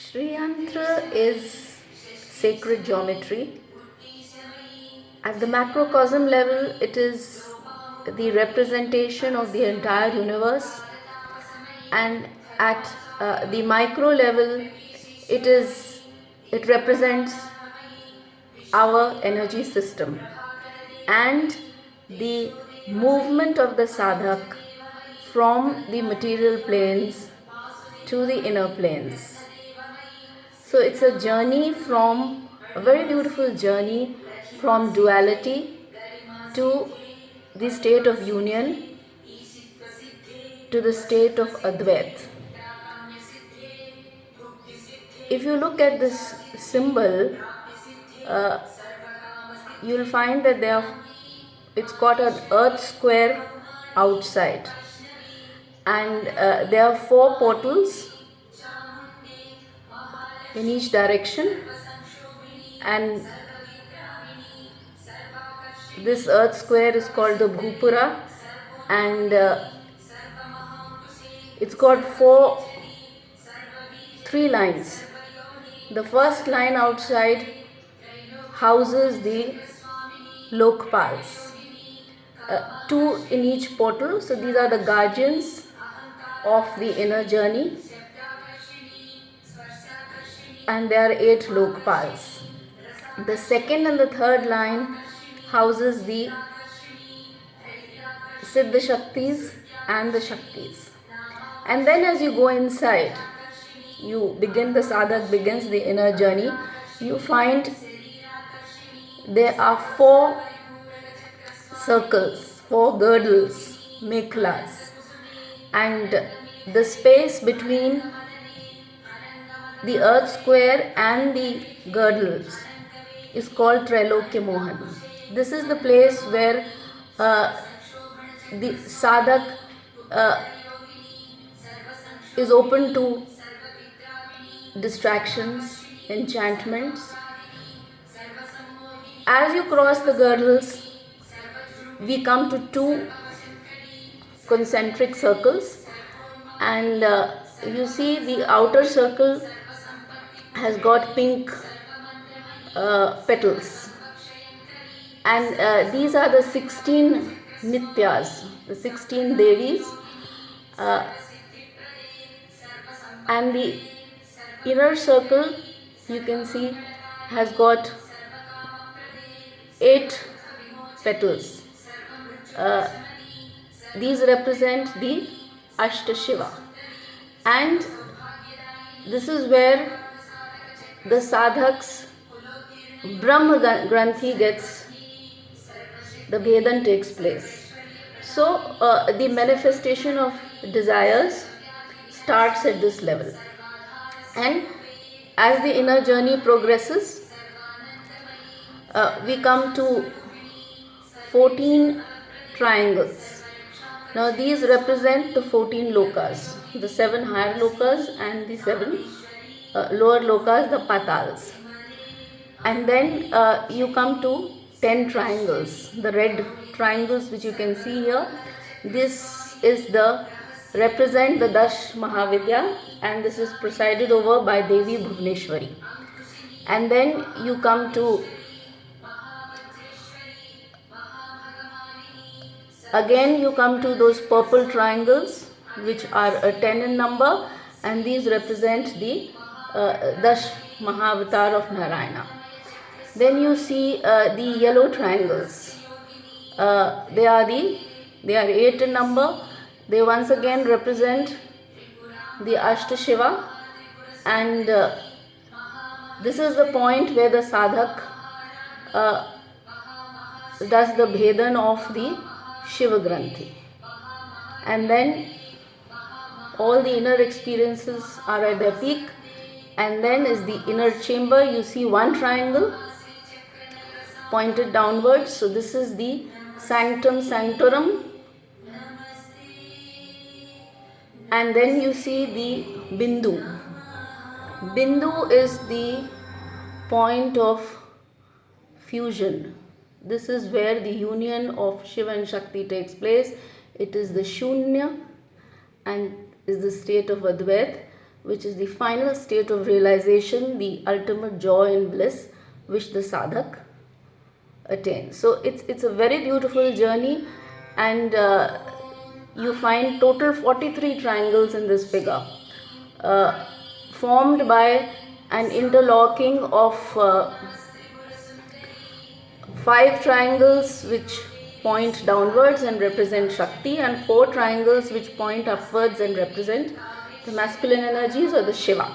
Sri Yantra is sacred geometry. At the macrocosm level, it is the representation of the entire universe, and at the micro level, it represents our energy system and the movement of the sadhak from the material planes to the inner planes. So it's a journey a very beautiful journey from duality to the state of union to the state of Advait. If you look at this symbol, you'll find that it's got an earth square outside, and there are 4 portals in each direction, and this earth square is called the Bhupura, and it's got 3 lines. The first line outside houses the Lokpals, 2 in each portal, so these are the guardians of the inner journey, and there are 8 Lokpals. The second and the third line houses the Siddha Shaktis and the Shaktis. And then as you go inside, the sadhak begins the inner journey, you find there are 4 circles, 4 girdles, mekhlas, and the space between the earth square and the girdles is called Trailokya Mohan. This is the place where the sadhak is open to distractions, enchantments. As you cross the girdles, we come to 2 concentric circles, and you see the outer circle has got pink petals, and these are the 16 Nityas, the 16 Devis, and the inner circle you can see has got 8 petals. These represent the Ashta Shiva, and this is where the sadhak's Brahma Granthi the Bhedan takes place. So the manifestation of desires starts at this level, and as the inner journey progresses, we come to 14 triangles. Now these represent the 14 lokas, the 7 higher lokas and the 7 lower lokas, the patals. And then you come to 10 triangles, the red triangles which you can see here. This represent the Dash Mahavidya, and this is presided over by Devi Bhuvaneshwari. And then you come to those purple triangles which are 10 in number, and these represent the Dash Mahavatar of Narayana. Then you see the yellow triangles. They are 8 in number. They once again represent the Ashta Shiva, and this is the point where the sadhak does the Bhedan of the Shiva Granthi. And then all the inner experiences are at their peak, and then is the inner chamber. You see 1 triangle pointed downwards, so this is the Sanctum Sanctorum, and then you see the Bindu. Bindu is the point of fusion. This is where the union of Shiva and Shakti takes place. It is the Shunya and is the state of Advait. which is the final state of realization, the ultimate joy and bliss which the sadhak attains. So it's a very beautiful journey, and you find total 43 triangles in this figure, formed by an interlocking of 5 triangles which point downwards and represent Shakti, and 4 triangles which point upwards and represent the masculine energies or the Shiva.